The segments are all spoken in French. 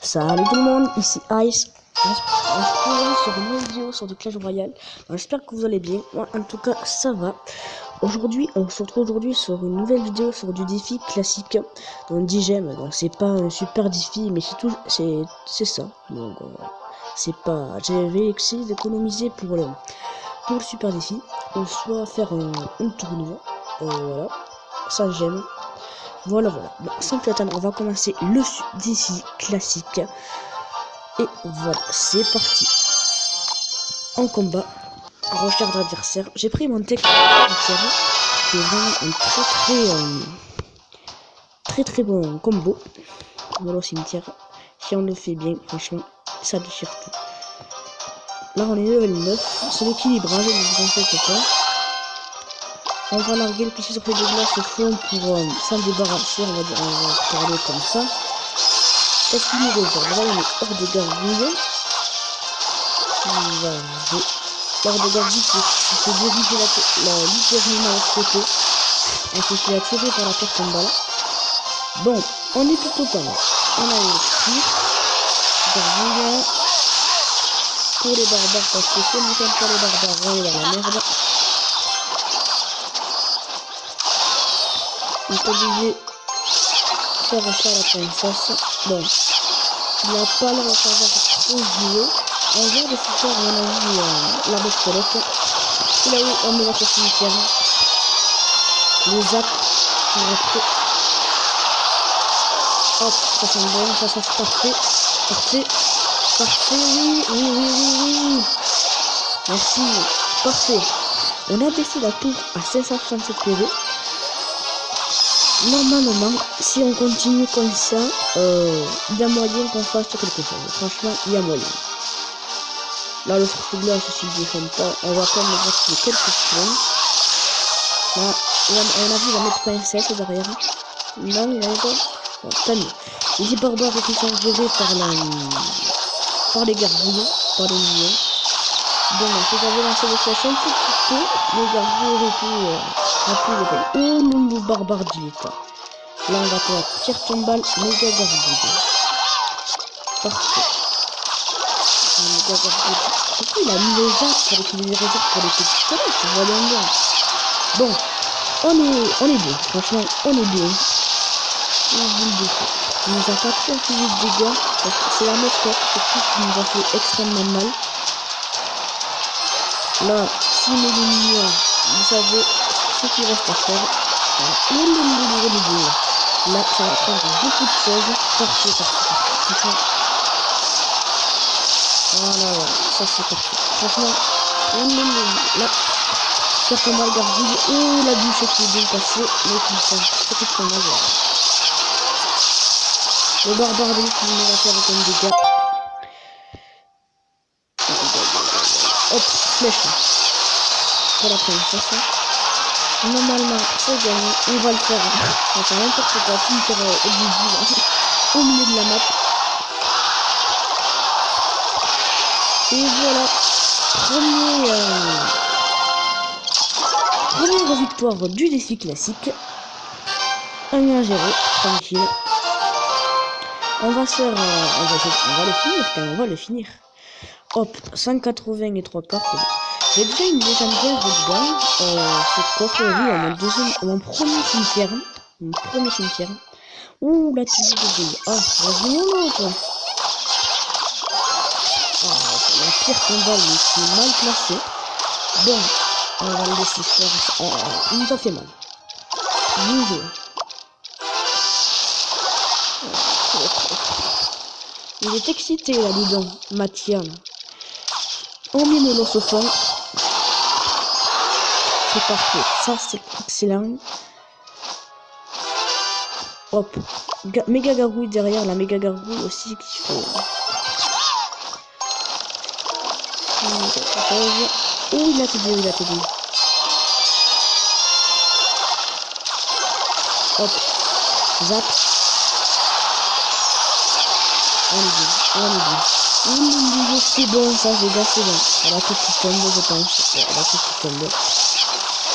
Salut tout le monde, ici Ice. On se retrouve sur une nouvelle vidéo sur de Clash Royale. J'espère que vous allez bien. Moi, en tout cas, ça va. Aujourd'hui, on se retrouve aujourd'hui sur une nouvelle vidéo sur du défi classique. Donc 10 gemmes. Donc c'est pas un super défi, mais c'est ça. Donc c'est pas. J'avais essayé d'économiser pour le super défi. Ou soit faire un tournoi. Voilà. Ça j'aime. Voilà. Bon, sans plus attendre, on va commencer le défi classique. Et voilà, c'est parti. En combat, recherche d'adversaire. J'ai pris mon tech adversaire, qui est vraiment un très bon combo. Voilà au cimetière. Si on le fait bien, franchement, ça déchire tout. Là, on est level 9. C'est l'équilibrage, ne vous en faites pas. On va larguer le petit sur les dégâts au fond pour s'en débarrasser, on va parler comme ça. Qu'est-ce qu'il nous réserve? Là, il est hors de gargouille. Hors de gargouille, c'est diriger littéralement à l'autre côté. On se fait attirer par la pierre tombale. Bon, on est plutôt pas mal. On a le tir. Gargouille. Pour les barbares, parce que si on ne fait pas les barbares, on est dans la merde. On est obligé de faire ça à la princesse. Bon, il n'a pas l'air de savoir trop jouer. On vient de se faire, on a vu la bestiolette. Et là où on met la cimetière. Le zap pour après. Hop, ça sent bon, ça c'est parfait. Oui. Merci, parfait. On a baissé la tour à 567 PV. Normalement, si on continue comme ça, il y a moyen qu'on fasse quelque chose. Franchement, il y a moyen. Là, le surtout-là, ceci ne défend pas. On va quand même rester quelques points. Là, on a vu la mettre princesse derrière. Non, il a pas. Bon, tant mieux. Les barbares qui sont gérés par les gargouilles, par les millions. Bon, si j'avais lancé le flèche un peu plus tôt, les gargouilles auraient pu les faire. Oh, le barbare d'élite. Là, on va faire la pierre tombale, méga gargouille. Parfait. Méga gargouille. Pourquoi il a mis les arts avec les réserves pour les petits squelettes? Voyons bien. Bon, on est bien. Franchement, on est bien. La boule de feu. Il nous a pas trop infligé de dégâts. Parce que c'est la mascotte surtout qui nous a fait extrêmement mal. Là, si on est des millions, vous savez ce qu'il reste à faire. Là, ça va prendre beaucoup de choses. Parfait. Voilà, ça c'est parfait. Franchement, là, ça fait mal gargouille. Oh, la bouche qui est bien passée. Mais qui ça, c'est très mal. Le barbare de qui nous va faire aucun dégât. Hop, flèche. Pour la princesse. Normalement, c'est gagné. On va le faire. On va faire n'importe quoi. Finir au début, là. Au milieu de la map. Et voilà. Première victoire du défi classique. 1-0. Tranquille. On va le finir. Hop, 180 et 3 cartes. J'ai déjà une légendaire dedans. Cette coffre, mon premier cimetière. Ouh, la petite de grille. Ah, vas-y, toi. Ah, la pierre tombale, mais qui est mal placée. Bon, on va le laisser faire. Il nous a fait mal. Bien joué. Il est excité là-dedans, Mathieu. On met nos l'os au fond. C'est parfait. Ça, c'est excellent. Hop. Méga gargouille derrière. La méga gargouille aussi qu'il faut. Oh, il a TD. Hop. Zap. On est bien. C'est bon, ça, les gars, c'est bon. Elle a tout qui tombe, je pense.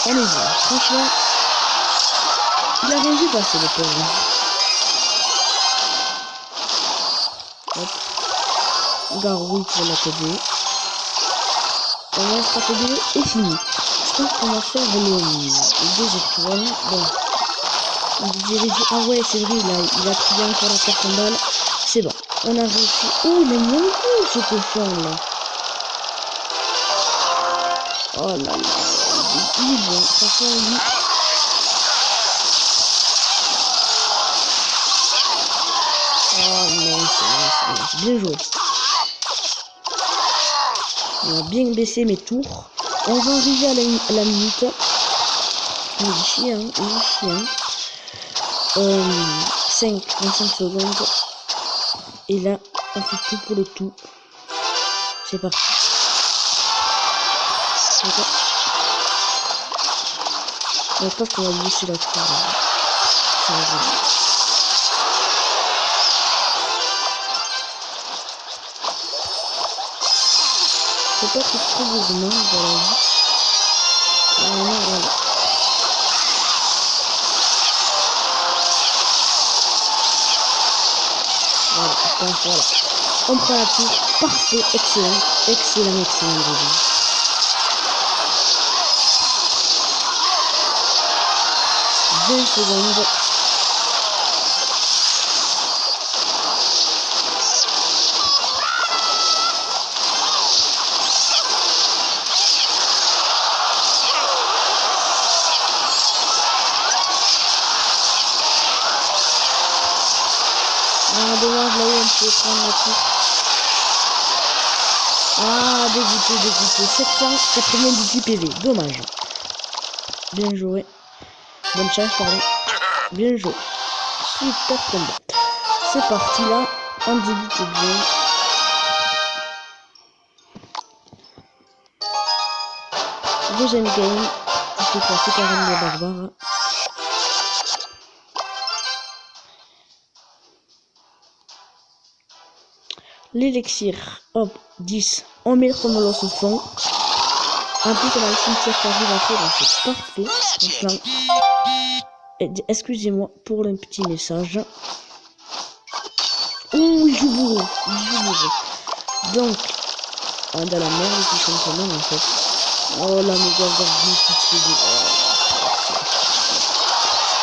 On est bien. Franchement, il a rien vu passer, le pauvre. Hop. Garou pour la TD. On va faire TD et fini. Je pense qu'on va faire les 2 étoiles. Bon. On dirige. Ah ouais, c'est vrai, il a trouvé encore la carte en balle. C'est bon. On a réussi. Oh, il est moins cool ce cochon là. Oh là là. Il est bon. Franchement, lui. Oh mince. Bien joué. On a bien baissé mes tours. On va arriver à la minute. Il est chien. 25 secondes. Et là, on fait tout pour le tout. C'est parti. Je pense qu'on va laisser la tour. Ça va bien. C'est pas trop gourmand dans la vie. Voilà. Voilà. On prend la tour. Parfait. Excellent. Excellent. 20 secondes. Ah, dommage, là où on peut prendre la tour. Ah, dégoûté. 798 PV. Dommage. Bien joué. Bonne chance, pardon. Bien joué. Super combat. C'est parti là. On débute bien. Deuxième game. Je fais passer par un des barbares. L'élixir, hop, 10. On met le Romolos au fond. En plus, on a le cimetière qui arrive après, donc c'est parfait. Franchement. Excusez-moi pour le petit message. Ouh, il joue bourreau. Donc, on est dans la merde, tout simplement, en fait. Oh, la méga gardie qui fait des...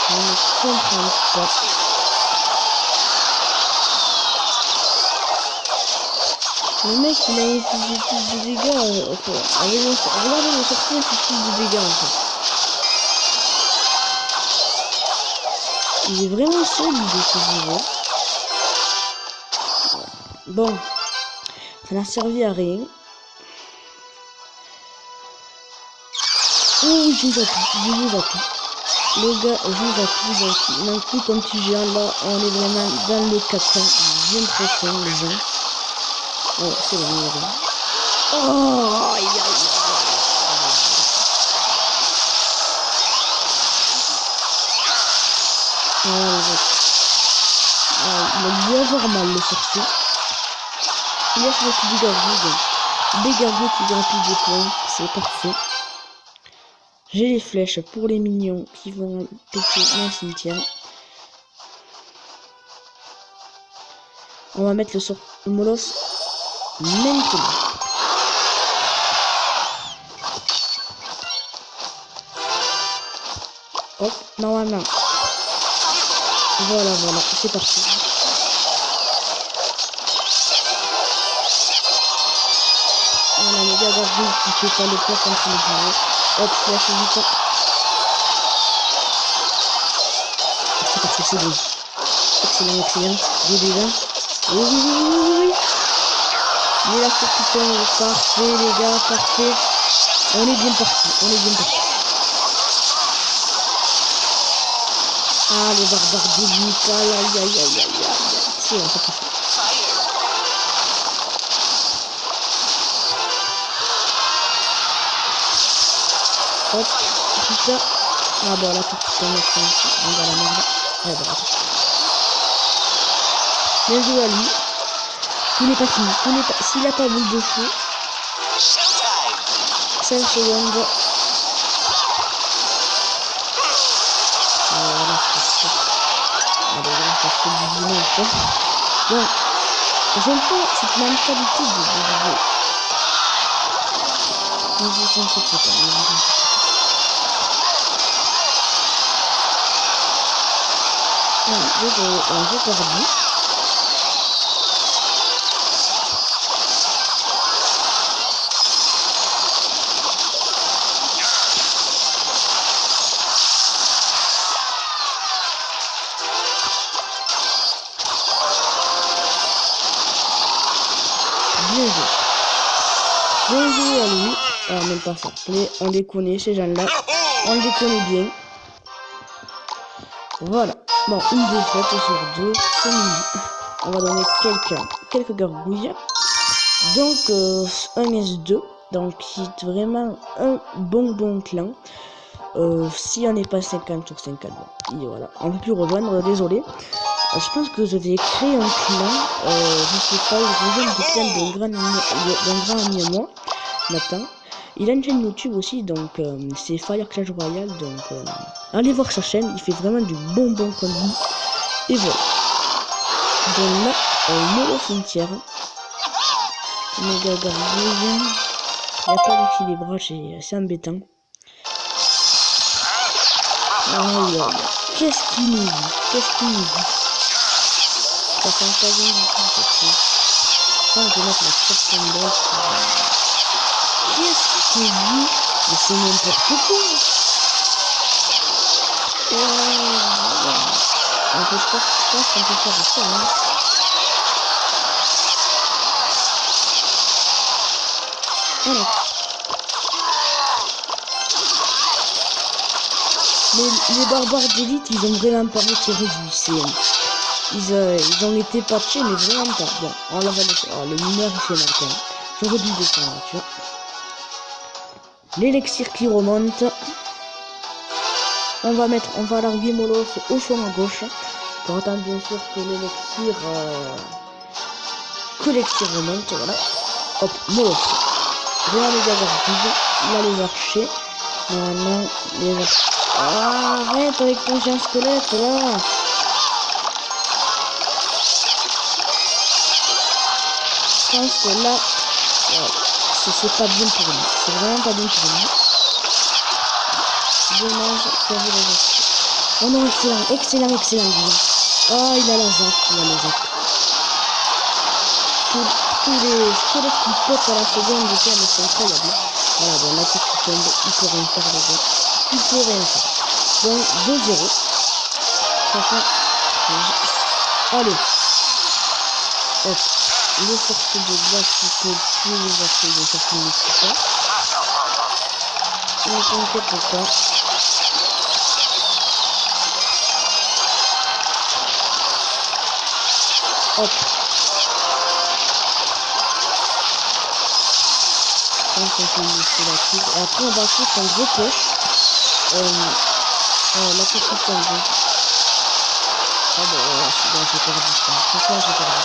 Je ne comprends pas. Le mec il a infligé plus de dégâts, regardez le sorcier qui fait plus de dégâts en fait. Il est vraiment solide ce jeu. Bon, ça n'a servi à rien. Oh, je vous appuie. Les gars, je vous appuie, donc plus comme tu viens là, on est vraiment dans le caca, bien profond les gens. Oh, c'est bon, il y a... Oh, aïe. Voilà les autres. Il a dû avoir mal le sorcier. Il y a ce petit des gargots qui grappillent des points, c'est parfait. J'ai les flèches pour les mignons qui vont péter mon cimetière. On va mettre le molosse maintenant. Hop, normalement. Voilà, c'est parti. On a les gargots qui fait pas le poids contre les gargots. Hop, flash vite. C'est parti, c'est bon. Excellent. Des dégâts. Oui. Il est là pour putain, parfait les gars, parfait. On est bien parti. Ah, les barbares débutent. Aïe. C'est bon, ça peut faire. Hop, putain. Ah bon, là, putain, on va la merde. Ouais, bon, attends. Bien joué à lui. Tout n'est pas fini. S'il n'a pas boule de feu. 5 secondes. Voilà, c'est ça. Allez, là, ça fait du dimanche. Bon. J'aime pas cette mentalité de ne vous inquiétez pas, ne vous inquiétez pas. Désolé, j'ai perdu. Bien joué. Bien joué à lui. Ah, même pas fair play. On les connaît, ces gens-là. On les connaît bien. Voilà. Bon, une défaite sur deux. C'est mignon. On va donner quelques gargouilles. Donc, un S2. Donc, c'est vraiment un bon clan. Si on n'est pas 50 sur 50, bon, et voilà. On ne peut plus rejoindre, désolé. Je pense que je vais créer un clan. Je sais pas, je rejoins le clan d'un grand ami à moi, Nathan. Il a une chaîne YouTube aussi, donc c'est Fire Clash Royale. Donc, allez voir sa chaîne, il fait vraiment du bon contenu. Et voilà. Donc là, Molo Frontière. Méga gargouille. Il n'y a pas d'équilibrage, c'est embêtant. Aïe, qu'est-ce qu'il nous dit? Ça fait un cadeau du tout, cette chose. Ça, je vais mettre la certaine brosse. Qu'est-ce qu'il dit? Mais c'est n'importe quoi. Je pense qu'on peut faire ça, hein. Voilà. Mais les barbares d'élite, ils ont vraiment pas retiré du CM. Ils ont été patchés, mais vraiment pas. Bon, on la va laisser. Oh, le mineur, il fait mal quand même. J'aurais dû descendre, tu vois. L'élixir qui remonte. On va larguer Molos au fond à gauche. Pour attendre bien sûr que l'élixir remonte, voilà. Hop, Molos. Voilà les gargouilles. Là les archers. Maintenant, les archers. Ah, arrête avec ton chien squelette là. Je pense que là, c'est pas bien pour lui. C'est vraiment pas bien pour lui. Dommage pour vous les archers. Oh non, excellent. Oh, il a la zac. Tous les squelettes qui pop à la seconde de terme sont incroyables. Voilà, bon, là, tout tombe, il peut rien faire, les gars. Il peut rien faire. Donc, 2-0. Ça fait... Allez. Hop. Le sorcier de glace qui peut tuer les archers de cette minute. Ne t'inquiète pas. Hop. On continue sur la prise. Et après on va faire un gros push. La petite tangente. Ah bon, j'ai perdu ça. Franchement j'ai perdu.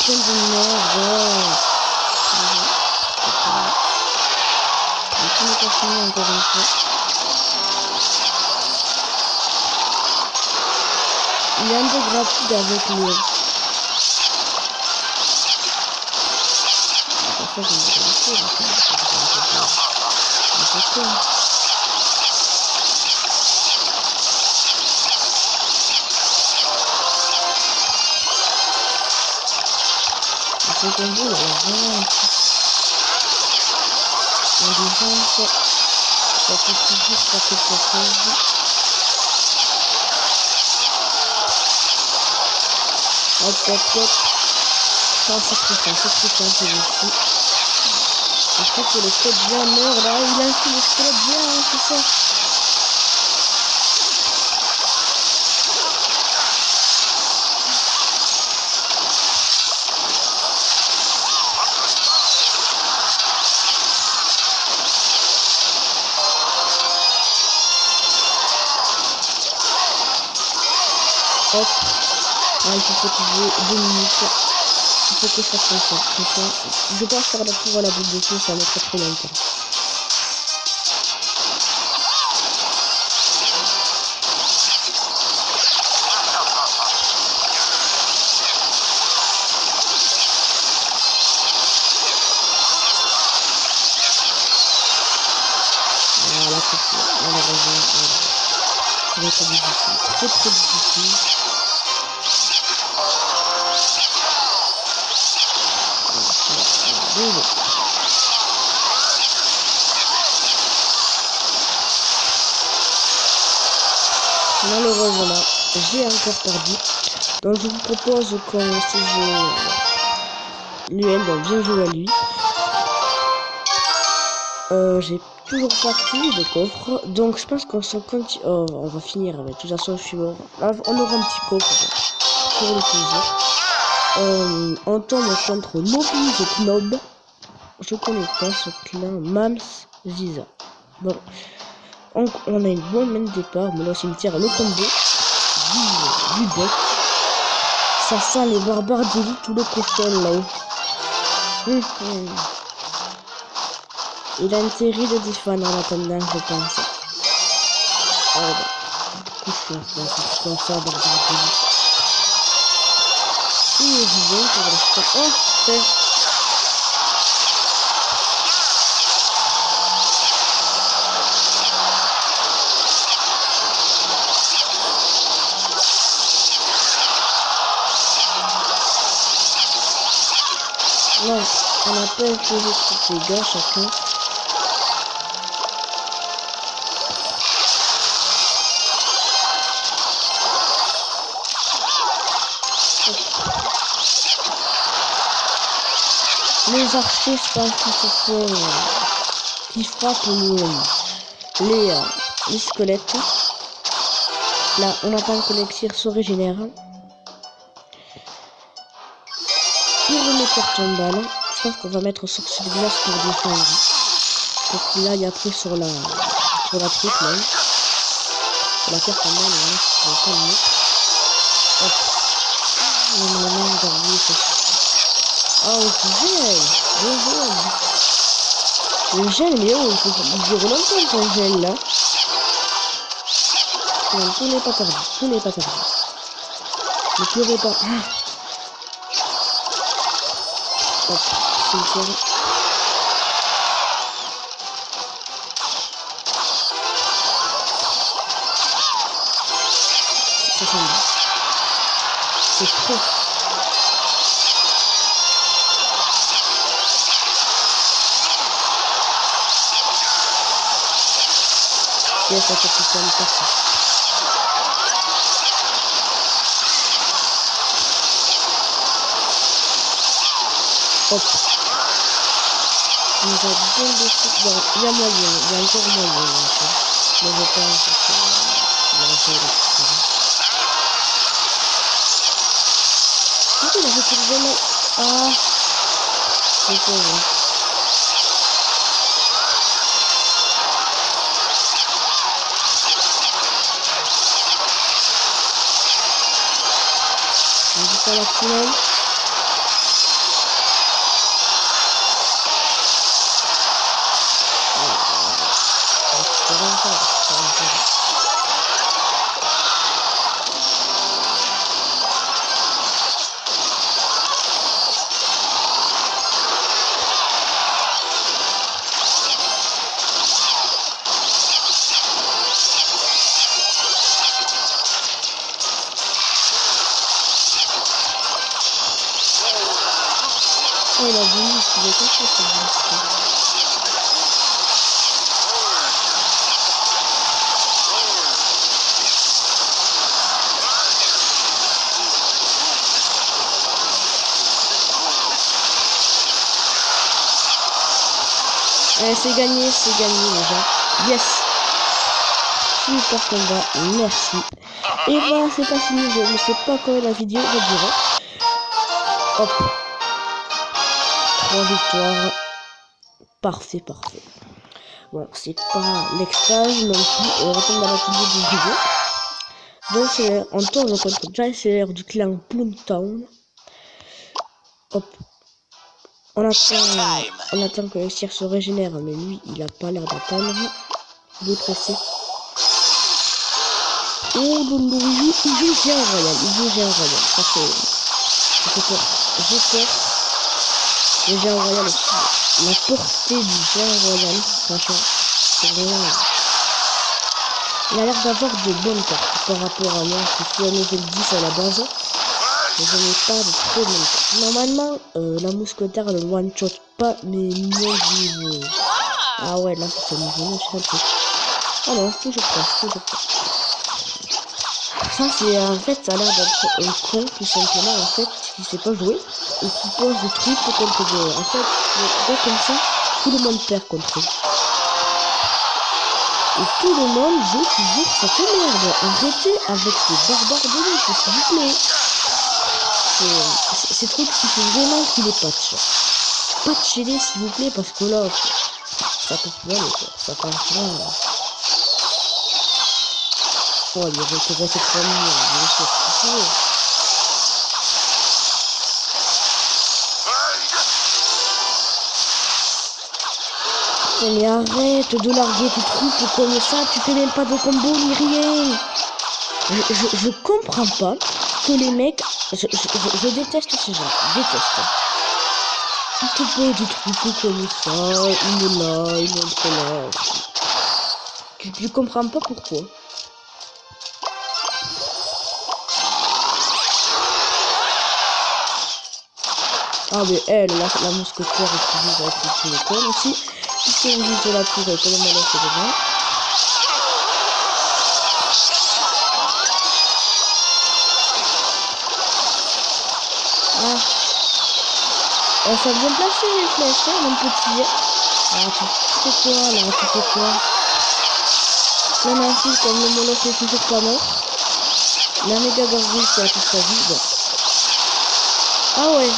Quelle de merde. On peut continuer encore une fois. Il est un peu rapide avec le... Parfois je me dis c'est comme vous, en défense, ça peut toujours faire quelque chose. Hop. Ça, c'est frustrant, c'est ici. Je crois que le squelette bien meurt là, il a un le squelette bien, c'est ça. Hop. Ah, il faut protéger 2 minutes. Il faut que je fasse comme ça. Comme ça. Je pense faire la tour à la boule de feu, ça va mettre très longtemps. Voilà, malheureusement, ça va être difficile. Très très difficile. Désolé. Malheureusement, j'ai encore perdu. Donc je vous propose qu'on si je lui donc bien joué à lui. J'ai toujours pas activé de coffre, donc je pense qu'on s'en continue. Oh, on va finir avec. De toute façon, je suis mort. Là, on aura un petit coffre pour le plaisir. On tombe contre Moby the Knob. Je connais pas ce clan. Mams Ziza. Bon, on a une bonne main de départ, mais là, cimetière, le combo du deck. Ça sent les barbares d'élite ou le cochon là-haut. Il a intérêt de défendre en attendant, je pense. Oh, bah. C'est comme ça, barbare d'élite. Il est vivant pour l'instant. Oh, c'est... Non, on n'a pas imposé tous les gars chacun. Les archers, je pense qu'ils se font... qui frappent les squelettes. Là, on attend que l'élixir se régénère. Il remet carton balle. Je pense qu'on va mettre sorcier de glace pour défendre. Donc là, il y a pris sur la truc là. Sur la carte en balle, voilà, c'est pas mieux. Hop. Normalement, regardez, ça suffit. Oh, gel. Le gel, mais oh, il dure longtemps ton gel là. Non, tout n'est pas perdu. Tout n'est pas perdu. Ne pleurez pas. Hop, cimetière. Ça sent bien. C'est frais. Et ça fait tout ça, parfait. Hop. Il nous a bien déçu. Bon, il y a moyen, il y a encore moyen. Mais je pense que il va faire le succès. Pourquoi il a fait le vélo? Ah, c'est pas vrai. On dit ça la finale. Oh, il a voulu, il est caché ça. C'est gagné les gens. Yes. Super combat, merci. Et voilà, c'est pas fini, je ne sais pas quand est la vidéo, je dirais. Hop. 3 victoires. Parfait. Bon, c'est pas l'extase non plus. On retourne dans la vidéo du vidéo. Giant on tourne contre Giant Slayer du clan Boomtown. Hop. On attend que le tir se régénère, mais lui, il a pas l'air d'attendre. Il est pressé. Oh, loulou, il joue Géant Royal. Ça fait peur. J'ai peur. Le Géant Royal aussi. La portée du Géant Royal, franchement, c'est vraiment... Il a l'air d'avoir de bonnes cartes par rapport à moi. Je suis à level 10 à la base. Mais je n'ai pas de très bonnes cartes. Normalement, la mousquetaire, elle one shot pas mes millions de niveau. Ah ouais, là, c'est un niveau, je sais un truc. Ah non, toujours pas. Ça, c'est en fait, ça a l'air d'être un con, tout simplement, en fait, qui sait pas jouer, et qui pose des trucs contre des... En fait, comme ça, tout le monde perd contre eux. Et tout le monde joue toujours cette merde. Arrêtez avec ces barbares de lutte, s'il vous plaît. Ces trucs, il faut vraiment qu'il les patch. Patchez-les, s'il vous plaît, parce que là, ça peut plus aller, quoi. Ça part plus aller. Oh, il aurait été resté 3 millions, bien sûr, c'est sûr. Mais arrête de larguer tes trucs comme ça, tu fais même pas de combo ni rien. Je comprends pas que les mecs, je déteste ces gens, déteste. Ils te posent des trucs comme ça, une là, une autre là. Je comprends pas pourquoi. Ah mais elle, la mousquetaire utilise avec le téléphone aussi. Puisque vous dites de la tour et tout le monde est devant. Ah. Ça vient placer les flèches, hein, mon petit. Ah, tu fais quoi là, tu fais quoi? Là, ainsi, comme le molosse n'est toujours pas mort. La méga gargouille qui a toute sa vie, bon. Ah ouais.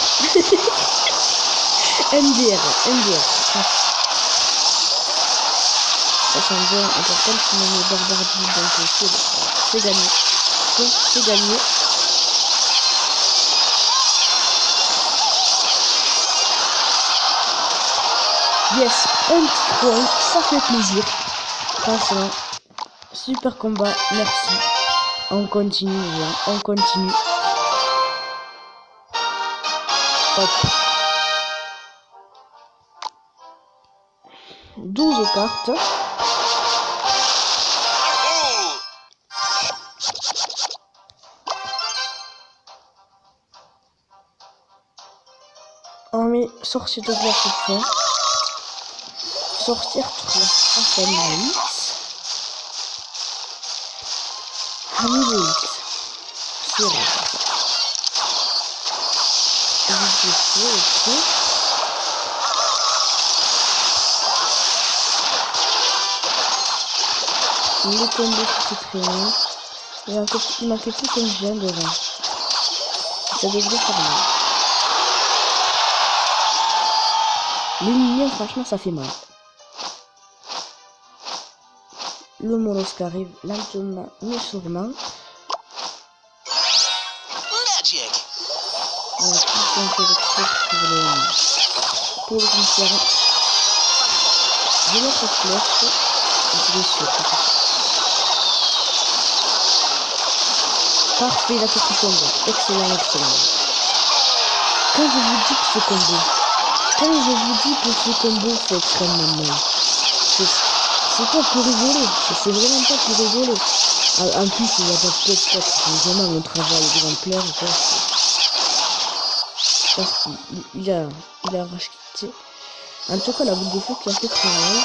MDR. Ça sent bien, important si on est barbardie, donc c'est gagné. C'est gagné. Yes, un petit point, ça fait plaisir. Franchement, super combat, merci. On continue, hein, on continue. Hop. 12 cartes. On met sorcier de glace au fond. Sortir 3. Enfin, 8. À niveau 8. C'est vrai. Ok. Le combo qui s'est créé. Il manquait plus qu'un gène devant. Ça devrait faire mal. Les minions, franchement, ça fait mal. Le mollusque arrive lentement mais sûrement. Voilà, tout un peu de pour le concert. Je vais mettre flèche. Je vais sur. Parfait, la petite combo. Excellent. Quand je vous dis que ce combo, c'est extrêmement mal. C'est pas pour rigoler, c'est vraiment pas pour rigoler. En plus, il y a pas de c'est vraiment un travail exemplaire. Parce qu'il a racheté. En tout cas, la boule de feu qui a fait travail.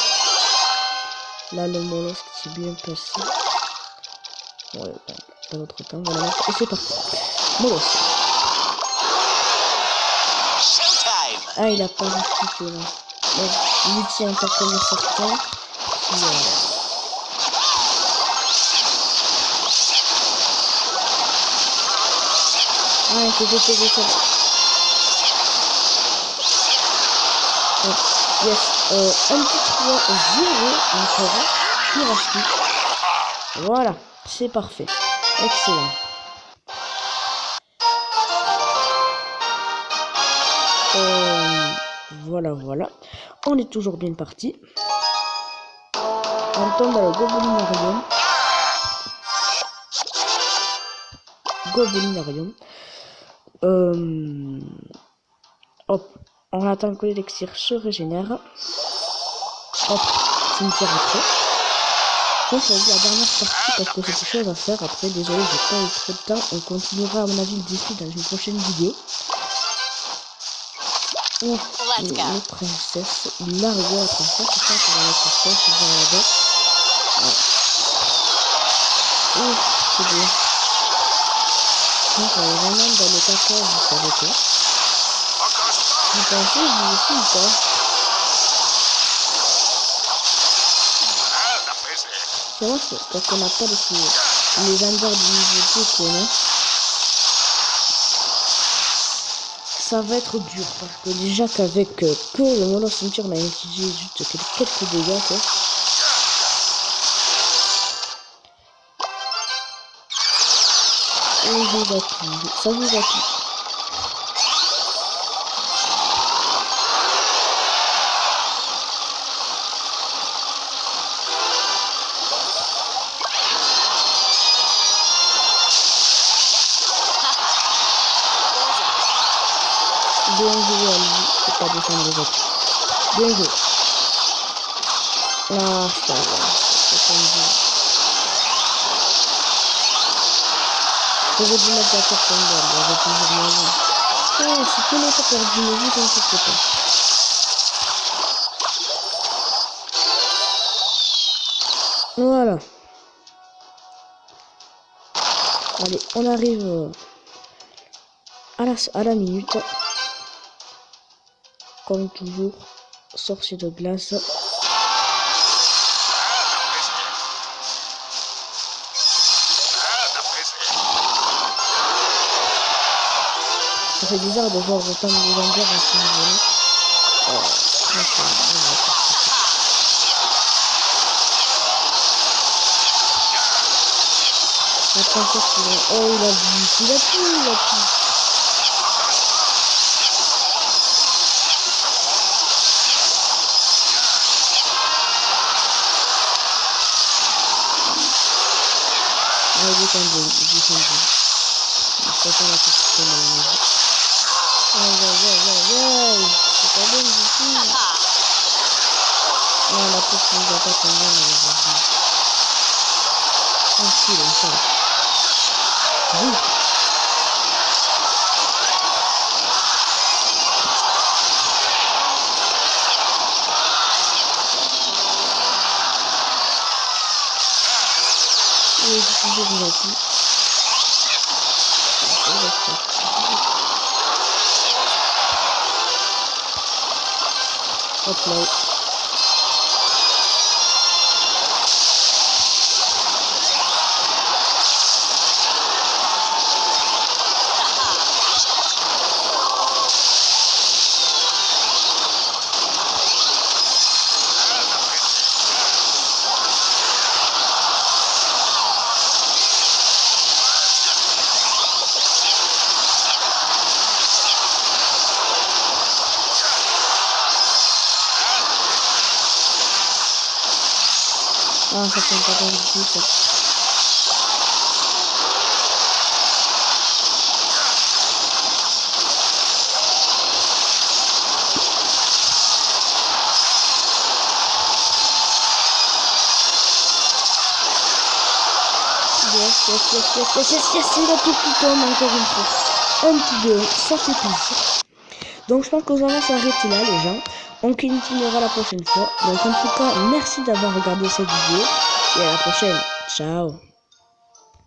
Là, le mollusque s'est bien passé. Ouais, pas d'autre temps, on va la mettre. Et c'est parti. Mollusque. Ah, il a pas racheté là. Ouais, il tient encore comme un certain. Ouais, c'est détesté ça. Yes, un petit 3-0 encore. Puis racheté. Voilà, c'est parfait. Excellent. Voilà. On est toujours bien parti. On tombe dans le Gobulinarium. Hop, on attend que l'élixir se régénère. Hop, cimetière après. Je choisis la dernière partie parce que c'est des choses à faire. Après, désolé, j'ai pas eu trop de temps. On continuera à mon avis le défi dans une prochaine vidéo. Ouf, les princesses. Il a arrivé la princesse. Je pense qu'on va mettre ça, je vais regarder. Ouf, c'est bien. Donc on est vraiment dans le caca, vous savez quoi. Vous pensez, vous aussi ou pas? C'est vrai que parce qu'on n'a pas les vendeurs du niveau 2 qu'on a, ça va être dur parce que déjà qu'avec que le mono cimetière on a utilisé juste quelques dégâts quoi. Et je vais appuyer, ça vous appuie. Bien joué à lui, c'est pas descendre les autres. Bien joué. Ah, ça va, c'est comme ça. J'aurais dû mettre d'accord comme d'hab, j'aurais toujours moyen. Oh, c'est tout le temps perdu, mais vous inquiétez pas. Voilà. Allez, on arrive à la minute. Comme toujours, sorcier de glace. Ça fait bizarre de voir autant de vendeurs à ce niveau-là. La princesse, oh, il a pu. Ah, il descend. Ça sent la petite de la maison. Aïe. C'est pas bon du tout. Non, la petite ne va pas tomber, malheureusement. Ah si, là, ça. Oui. Et je suis déjà plus. Hop là. Ah, ça tient pas bien du tout, ça. Yes, il a tout tombe encore une fois. Un petit deux, ça fait plaisir. Donc je pense que nous allons s'arrêter là les gens. On continuera la prochaine fois. Donc en tout cas, merci d'avoir regardé cette vidéo. Et à la prochaine. Ciao.